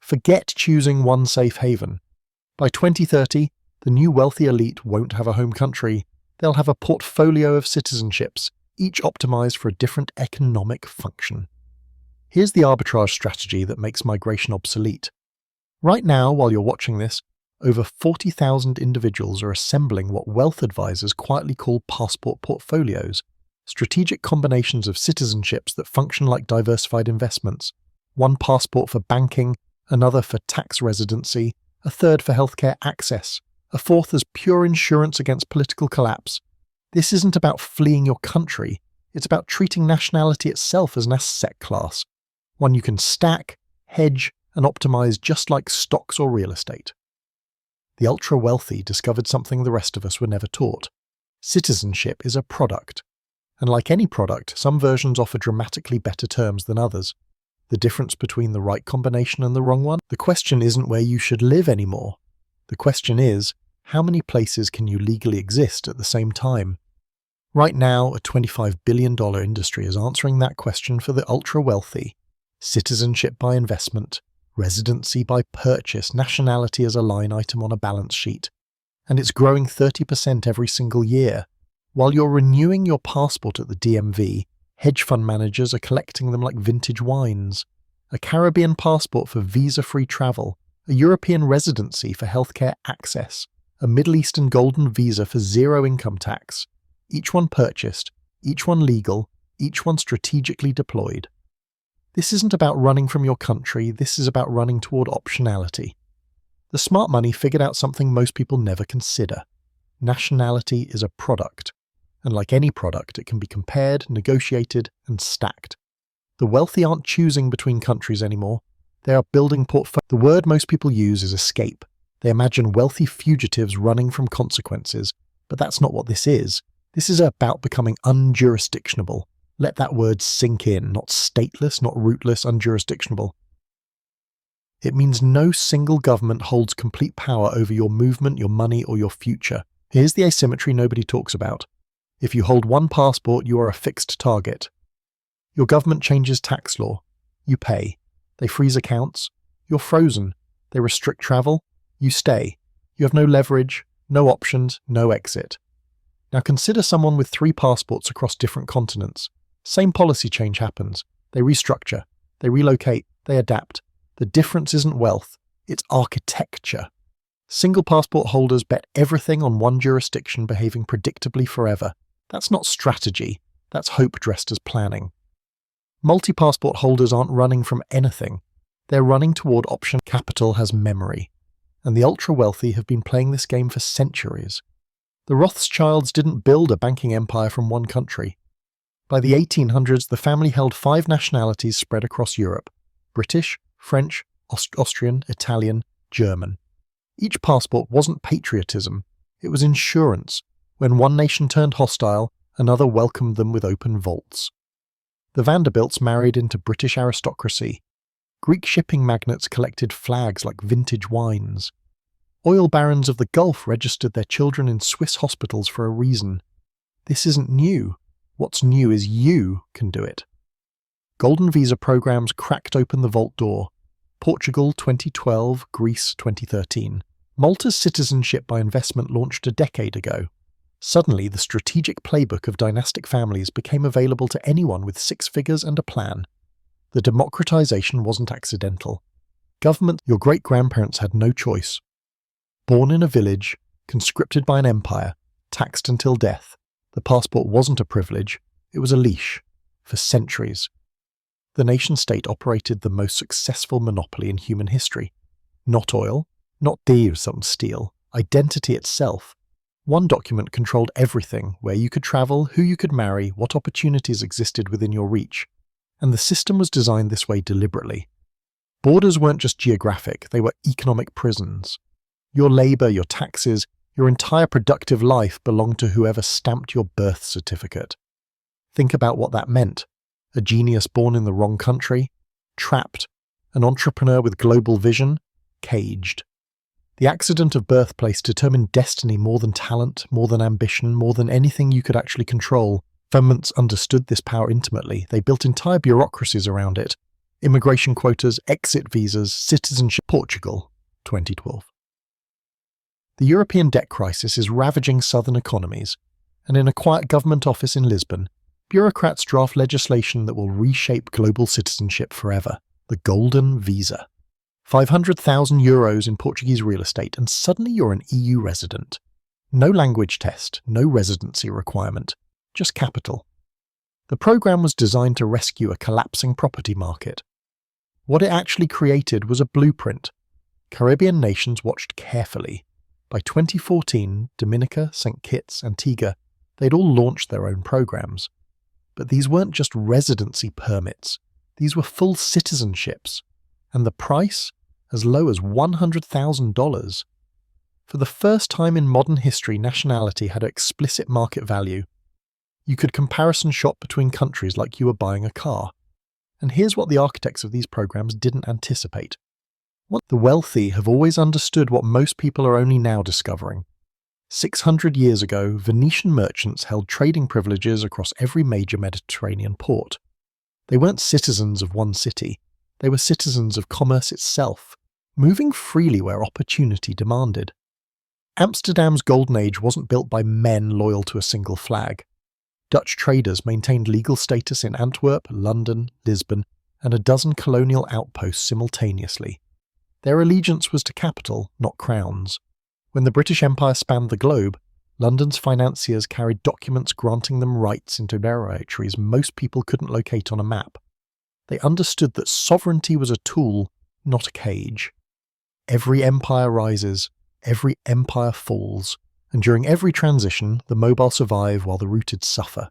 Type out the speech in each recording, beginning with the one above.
Forget choosing one safe haven. By 2030, the new wealthy elite won't have a home country. They'll have a portfolio of citizenships, each optimized for a different economic function. Here's the arbitrage strategy that makes migration obsolete. Right now, while you're watching this, over 40,000 individuals are assembling what wealth advisors quietly call passport portfolios, strategic combinations of citizenships that function like diversified investments. One passport for banking, another for tax residency, a third for healthcare access, a fourth as pure insurance against political collapse. This isn't about fleeing your country, it's about treating nationality itself as an asset class, one you can stack, hedge, and optimize just like stocks or real estate. The ultra-wealthy discovered something the rest of us were never taught. Citizenship is a product. And like any product, some versions offer dramatically better terms than others. The difference between the right combination and the wrong one? The question isn't where you should live anymore. The question is, how many places can you legally exist at the same time? Right now, a $25 billion industry is answering that question for the ultra-wealthy. Citizenship by investment, residency by purchase, nationality as a line item on a balance sheet. And it's growing 30% every single year. While you're renewing your passport at the DMV, hedge fund managers are collecting them like vintage wines. A Caribbean passport for visa-free travel, a European residency for healthcare access, a Middle Eastern golden visa for zero income tax. Each one purchased, each one legal, each one strategically deployed. This isn't about running from your country, this is about running toward optionality. The smart money figured out something most people never consider. Nationality is a product. And like any product, it can be compared, negotiated, and stacked. The wealthy aren't choosing between countries anymore. They are building portfolios. The word most people use is escape. They imagine wealthy fugitives running from consequences, but that's not what this is. This is about becoming unjurisdictionable. Let that word sink in, not stateless, not rootless, unjurisdictionable. It means no single government holds complete power over your movement, your money, or your future. Here's the asymmetry nobody talks about. If you hold one passport, you are a fixed target. Your government changes tax law. You pay. They freeze accounts. You're frozen. They restrict travel. You stay. You have no leverage, no options, no exit. Now consider someone with 3 passports across different continents. Same policy change happens. They restructure. They relocate. They adapt. The difference isn't wealth. It's architecture. Single passport holders bet everything on one jurisdiction behaving predictably forever. That's not strategy. That's hope dressed as planning. Multi-passport holders aren't running from anything. They're running toward option. Capital has memory. And the ultra-wealthy have been playing this game for centuries. The Rothschilds didn't build a banking empire from one country. By the 1800s, the family held 5 nationalities spread across Europe: British, French, Austrian, Italian, German. Each passport wasn't patriotism, it was insurance. When one nation turned hostile, another welcomed them with open vaults. The Vanderbilts married into British aristocracy. Greek shipping magnates collected flags like vintage wines. Oil barons of the Gulf registered their children in Swiss hospitals for a reason. This isn't new. What's new is you can do it. Golden visa programs cracked open the vault door. Portugal 2012, Greece 2013. Malta's citizenship by investment launched a decade ago. Suddenly, the strategic playbook of dynastic families became available to anyone with 6 figures and a plan. The democratization wasn't accidental. Your great-grandparents had no choice. Born in a village, conscripted by an empire, taxed until death, the passport wasn't a privilege, it was a leash. For centuries. The nation-state operated the most successful monopoly in human history. Not oil, not some steel, identity itself. One document controlled everything: where you could travel, who you could marry, what opportunities existed within your reach. And the system was designed this way deliberately. Borders weren't just geographic, they were economic prisons. Your labor, your taxes, your entire productive life belonged to whoever stamped your birth certificate. Think about what that meant. A genius born in the wrong country, trapped. An entrepreneur with global vision, caged. The accident of birthplace determined destiny more than talent, more than ambition, more than anything you could actually control. Governments understood this power intimately. They built entire bureaucracies around it. Immigration quotas, exit visas, citizenship. Portugal, 2012. The European debt crisis is ravaging southern economies, and in a quiet government office in Lisbon, bureaucrats draft legislation that will reshape global citizenship forever. The Golden Visa. 500,000 euros in Portuguese real estate, and suddenly you're an EU resident. No language test, no residency requirement, just capital. The program was designed to rescue a collapsing property market. What it actually created was a blueprint. Caribbean nations watched carefully. By 2014, Dominica, St. Kitts, Antigua, they'd all launched their own programs. But these weren't just residency permits. These were full citizenships. And the price? As low as $100,000. For the first time in modern history, nationality had an explicit market value. You could comparison shop between countries like you were buying a car. And here's what the architects of these programs didn't anticipate. The wealthy have always understood what most people are only now discovering. 600 years ago, Venetian merchants held trading privileges across every major Mediterranean port. They weren't citizens of one city. They were citizens of commerce itself, moving freely where opportunity demanded. Amsterdam's Golden Age wasn't built by men loyal to a single flag. Dutch traders maintained legal status in Antwerp, London, Lisbon, and a dozen colonial outposts simultaneously. Their allegiance was to capital, not crowns. When the British Empire spanned the globe, London's financiers carried documents granting them rights into territories most people couldn't locate on a map. They understood that sovereignty was a tool, not a cage. Every empire rises, every empire falls, and during every transition, the mobile survive while the rooted suffer.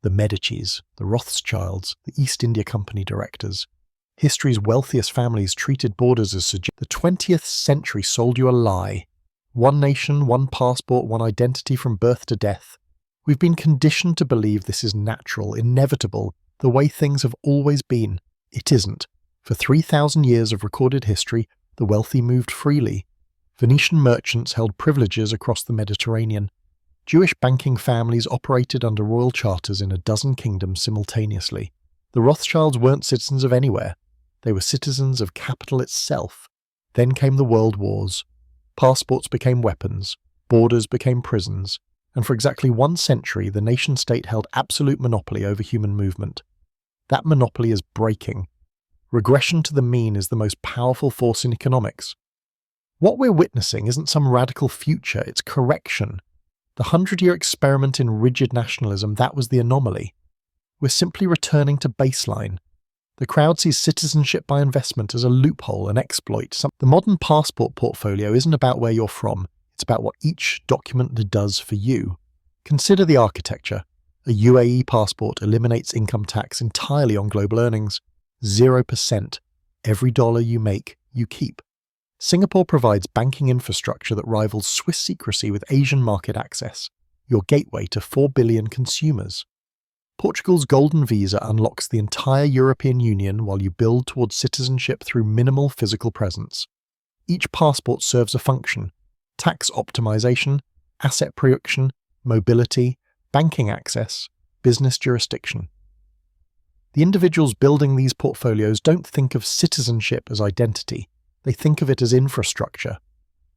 The Medicis, the Rothschilds, the East India Company directors. History's wealthiest families treated borders as the 20th century sold you a lie. One nation, one passport, one identity from birth to death. We've been conditioned to believe this is natural, inevitable, the way things have always been. It isn't. For 3,000 years of recorded history, the wealthy moved freely. Venetian merchants held privileges across the Mediterranean. Jewish banking families operated under royal charters in a dozen kingdoms simultaneously. The Rothschilds weren't citizens of anywhere. They were citizens of capital itself. Then came the world wars. Passports became weapons, borders became prisons, and for exactly 1 century the nation-state held absolute monopoly over human movement. That monopoly is breaking. Regression to the mean is the most powerful force in economics. What we're witnessing isn't some radical future, it's correction. The 100-year experiment in rigid nationalism, that was the anomaly. We're simply returning to baseline. The crowd sees citizenship by investment as a loophole, an exploit. The modern passport portfolio isn't about where you're from, it's about what each document does for you. Consider the architecture. A UAE passport eliminates income tax entirely on global earnings. 0%. Every dollar you make, you keep. Singapore provides banking infrastructure that rivals Swiss secrecy with Asian market access, your gateway to 4 billion consumers. Portugal's Golden Visa unlocks the entire European Union while you build towards citizenship through minimal physical presence. Each passport serves a function: tax optimization, asset protection, mobility, banking access, business jurisdiction. The individuals building these portfolios don't think of citizenship as identity, they think of it as infrastructure.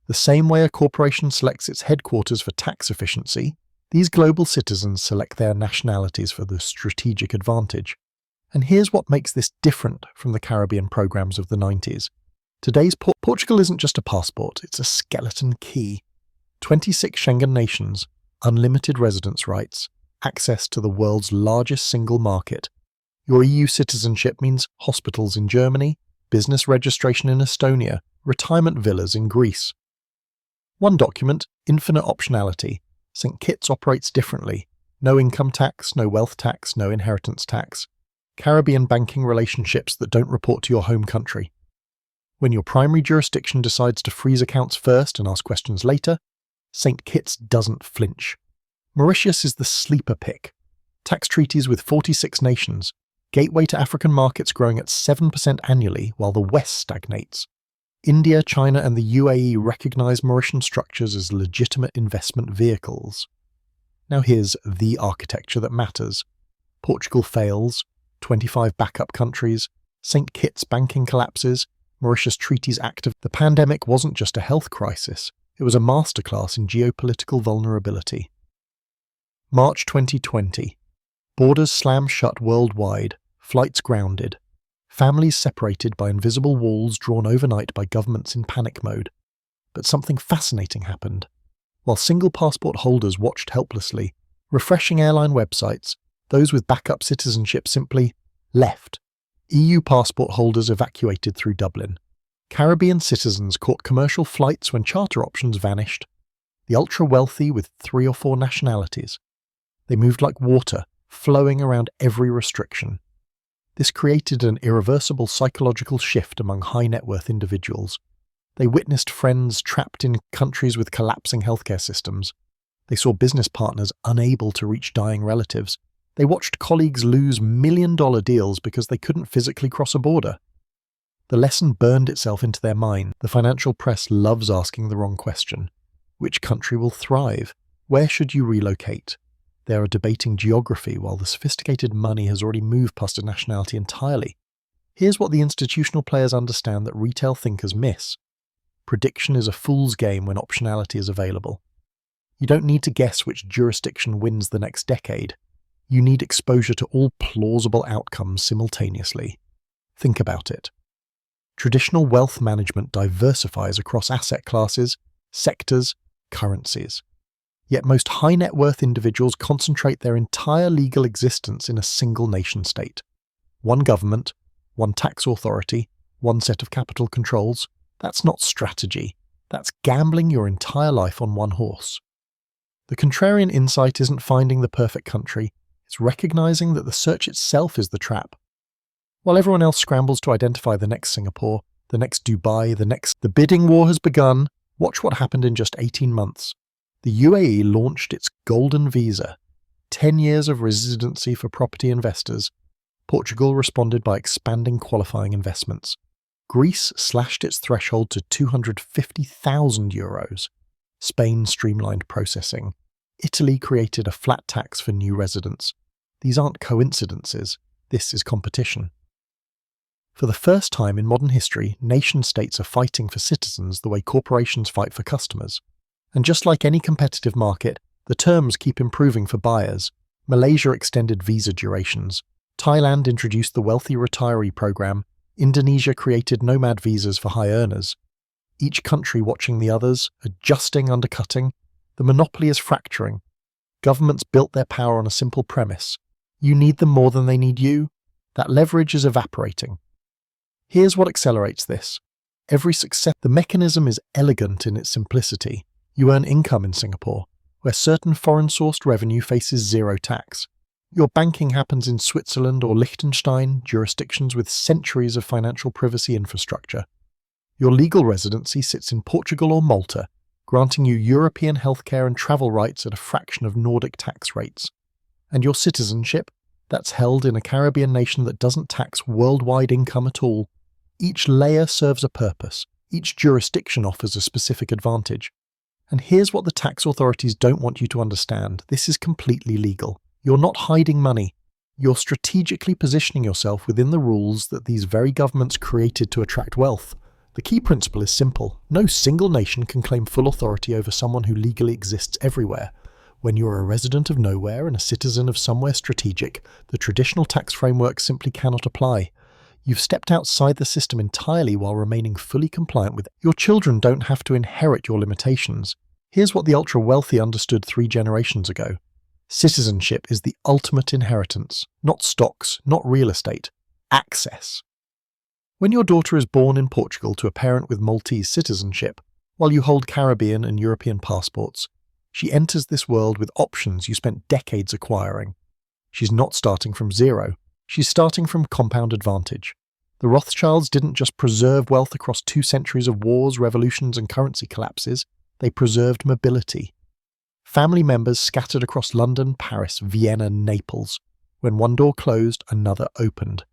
The same way a corporation selects its headquarters for tax efficiency, these global citizens select their nationalities for the strategic advantage. And here's what makes this different from the Caribbean programs of the 90s. Today's Portugal isn't just a passport, it's a skeleton key. 26 Schengen nations, unlimited residence rights, access to the world's largest single market. Your EU citizenship means hospitals in Germany, business registration in Estonia, retirement villas in Greece. One document, infinite optionality. St. Kitts operates differently. No income tax, no wealth tax, no inheritance tax. Caribbean banking relationships that don't report to your home country. When your primary jurisdiction decides to freeze accounts first and ask questions later, St. Kitts doesn't flinch. Mauritius is the sleeper pick. Tax treaties with 46 nations. Gateway to African markets growing at 7% annually while the West stagnates. India, China and the UAE recognize Mauritian structures as legitimate investment vehicles. Now here's the architecture that matters. Portugal fails, 25 backup countries, St. Kitts banking collapses, Mauritius treaties active. The pandemic wasn't just a health crisis, it was a masterclass in geopolitical vulnerability. March 2020. Borders slam shut worldwide, flights grounded, families separated by invisible walls drawn overnight by governments in panic mode. But something fascinating happened. While single passport holders watched helplessly, refreshing airline websites, those with backup citizenship simply left. EU passport holders evacuated through Dublin. Caribbean citizens caught commercial flights when charter options vanished. The ultra-wealthy with 3 or 4 nationalities. They moved like water, flowing around every restriction. This created an irreversible psychological shift among high-net-worth individuals. They witnessed friends trapped in countries with collapsing healthcare systems. They saw business partners unable to reach dying relatives. They watched colleagues lose million-dollar deals because they couldn't physically cross a border. The lesson burned itself into their mind. The financial press loves asking the wrong question. Which country will thrive? Where should you relocate? They are debating geography while the sophisticated money has already moved past a nationality entirely. Here's what the institutional players understand that retail thinkers miss. Prediction is a fool's game when optionality is available. You don't need to guess which jurisdiction wins the next decade. You need exposure to all plausible outcomes simultaneously. Think about it. Traditional wealth management diversifies across asset classes, sectors, currencies. Yet most high-net-worth individuals concentrate their entire legal existence in a single nation-state. One government, one tax authority, one set of capital controls. That's not strategy. That's gambling your entire life on one horse. The contrarian insight isn't finding the perfect country, it's recognizing that the search itself is the trap. While everyone else scrambles to identify the next Singapore, the next Dubai, the bidding war has begun. Watch what happened in just 18 months. The UAE launched its Golden Visa, 10 years of residency for property investors. Portugal responded by expanding qualifying investments. Greece slashed its threshold to €250,000. Spain streamlined processing. Italy created a flat tax for new residents. These aren't coincidences. This is competition. For the first time in modern history, nation-states are fighting for citizens the way corporations fight for customers. And just like any competitive market, the terms keep improving for buyers. Malaysia extended visa durations. Thailand introduced the Wealthy Retiree Program. Indonesia created Nomad visas for high earners. Each country watching the others, adjusting, undercutting. The monopoly is fracturing. Governments built their power on a simple premise. You need them more than they need you. That leverage is evaporating. Here's what accelerates this. The mechanism is elegant in its simplicity. You earn income in Singapore, where certain foreign-sourced revenue faces zero tax. Your banking happens in Switzerland or Liechtenstein, jurisdictions with centuries of financial privacy infrastructure. Your legal residency sits in Portugal or Malta, granting you European healthcare and travel rights at a fraction of Nordic tax rates. And your citizenship, that's held in a Caribbean nation that doesn't tax worldwide income at all. Each layer serves a purpose. Each jurisdiction offers a specific advantage. And here's what the tax authorities don't want you to understand. This is completely legal. You're not hiding money. You're strategically positioning yourself within the rules that these very governments created to attract wealth. The key principle is simple. No single nation can claim full authority over someone who legally exists everywhere. When you're a resident of nowhere and a citizen of somewhere strategic, the traditional tax framework simply cannot apply. You've stepped outside the system entirely while remaining fully compliant with it. Your children don't have to inherit your limitations. Here's what the ultra-wealthy understood 3 generations ago. Citizenship is the ultimate inheritance, not stocks, not real estate. Access. When your daughter is born in Portugal to a parent with Maltese citizenship, while you hold Caribbean and European passports, she enters this world with options you spent decades acquiring. She's not starting from zero. She's starting from compound advantage. The Rothschilds didn't just preserve wealth across 2 centuries of wars, revolutions, and currency collapses. They preserved mobility. Family members scattered across London, Paris, Vienna, Naples. When one door closed, another opened.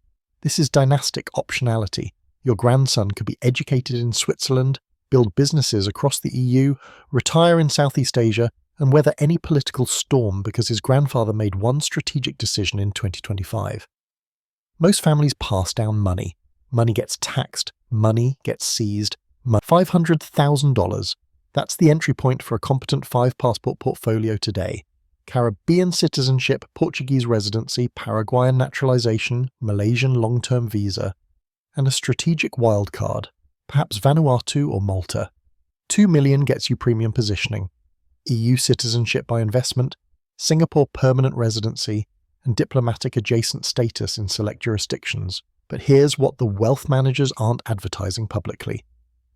This is dynastic optionality. Your grandson could be educated in Switzerland, build businesses across the EU, retire in Southeast Asia, and weather any political storm because his grandfather made one strategic decision in 2025. Most families pass down money. Money gets taxed. Money gets seized. $500,000. That's the entry point for a competent 5-passport portfolio today. Caribbean citizenship, Portuguese residency, Paraguayan naturalization, Malaysian long-term visa, and a strategic wildcard, perhaps Vanuatu or Malta. 2 million gets you premium positioning, EU citizenship by investment, Singapore permanent residency, and diplomatic adjacent status in select jurisdictions. But here's what the wealth managers aren't advertising publicly.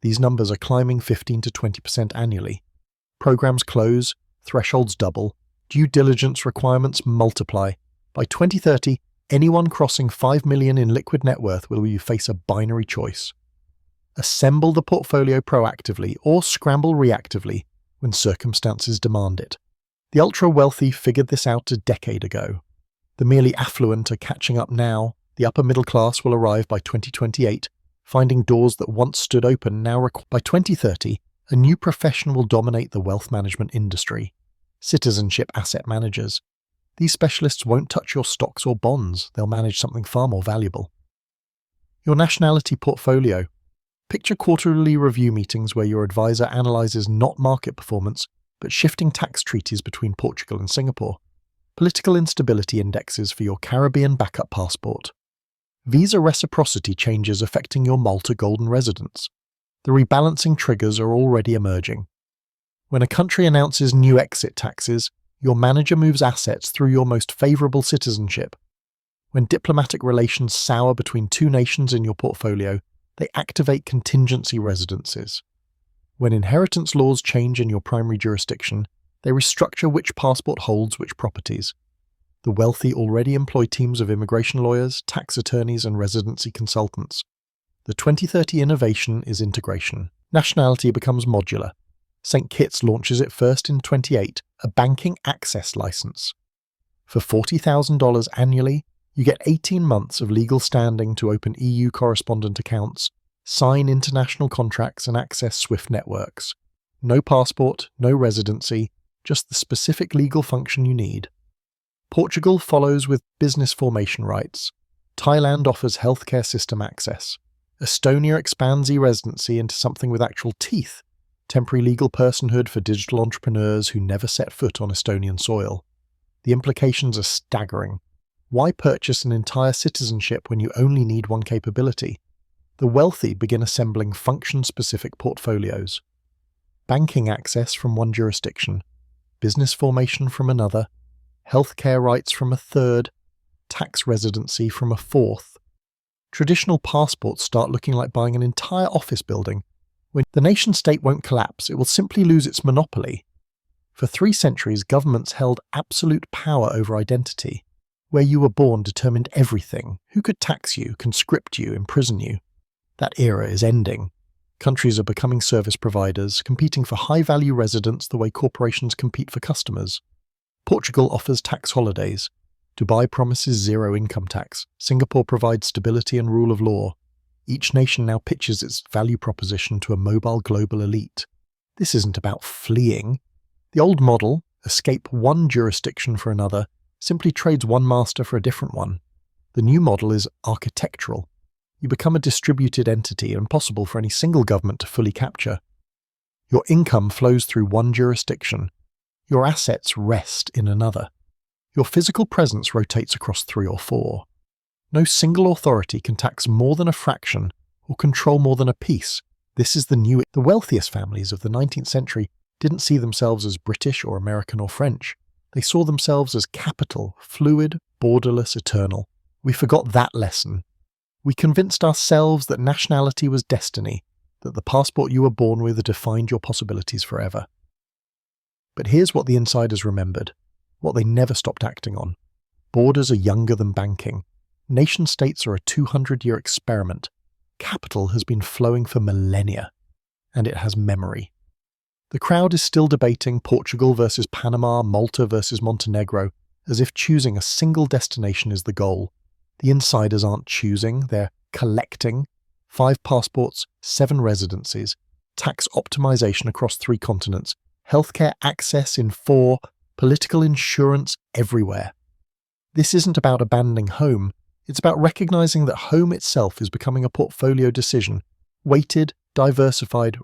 These numbers are climbing 15 to 20% annually. Programs close, thresholds double, due diligence requirements multiply. By 2030, anyone crossing 5 million in liquid net worth will face a binary choice. Assemble the portfolio proactively or scramble reactively when circumstances demand it. The ultra-wealthy figured this out a decade ago. The merely affluent are catching up now. The upper middle class will arrive by 2028, finding doors that once stood open now require. By 2030, a new profession will dominate the wealth management industry. Citizenship asset managers. These specialists won't touch your stocks or bonds, they'll manage something far more valuable. Your nationality portfolio. Picture quarterly review meetings where your advisor analyzes not market performance, but shifting tax treaties between Portugal and Singapore. Political instability indexes for your Caribbean backup passport. Visa reciprocity changes affecting your Malta golden residence. The rebalancing triggers are already emerging. When a country announces new exit taxes, your manager moves assets through your most favorable citizenship. When diplomatic relations sour between two nations in your portfolio, they activate contingency residencies. When inheritance laws change in your primary jurisdiction, they restructure which passport holds which properties. The wealthy already employ teams of immigration lawyers, tax attorneys, and residency consultants. The 2030 innovation is integration. Nationality becomes modular. St. Kitts launches it first in 28, a banking access license. For $40,000 annually, you get 18 months of legal standing to open EU correspondent accounts, sign international contracts, and access SWIFT networks. No passport, no residency, just the specific legal function you need. Portugal follows with business formation rights. Thailand offers healthcare system access. Estonia expands e-residency into something with actual teeth. Temporary legal personhood for digital entrepreneurs who never set foot on Estonian soil. The implications are staggering. Why purchase an entire citizenship when you only need one capability? The wealthy begin assembling function-specific portfolios. Banking access from one jurisdiction, business formation from another, healthcare rights from a third, tax residency from a fourth. Traditional passports start looking like buying an entire office building. When the nation-state won't collapse, it will simply lose its monopoly. For 3 centuries, governments held absolute power over identity. Where you were born determined everything. Who could tax you, conscript you, imprison you? That era is ending. Countries are becoming service providers, competing for high-value residents the way corporations compete for customers. Portugal offers tax holidays. Dubai promises zero income tax. Singapore provides stability and rule of law. Each nation now pitches its value proposition to a mobile global elite. This isn't about fleeing. The old model, escape one jurisdiction for another, simply trades one master for a different one. The new model is architectural. You become a distributed entity, impossible for any single government to fully capture. Your income flows through one jurisdiction. Your assets rest in another. Your physical presence rotates across 3 or 4. No single authority can tax more than a fraction or control more than a piece. This is the new. The wealthiest families of the 19th century didn't see themselves as British or American or French. They saw themselves as capital, fluid, borderless, eternal. We forgot that lesson. We convinced ourselves that nationality was destiny, that the passport you were born with defined your possibilities forever. But here's what the insiders remembered, what they never stopped acting on. Borders are younger than banking. Nation-states are a 200-year experiment. Capital has been flowing for millennia, and it has memory. The crowd is still debating Portugal versus Panama, Malta versus Montenegro, as if choosing a single destination is the goal. The insiders aren't choosing, they're collecting. 5 passports, 7 residencies, tax optimization across 3 continents, healthcare access in 4, political insurance everywhere. This isn't about abandoning home, It's about recognizing that home itself is becoming a portfolio decision, weighted, diversified,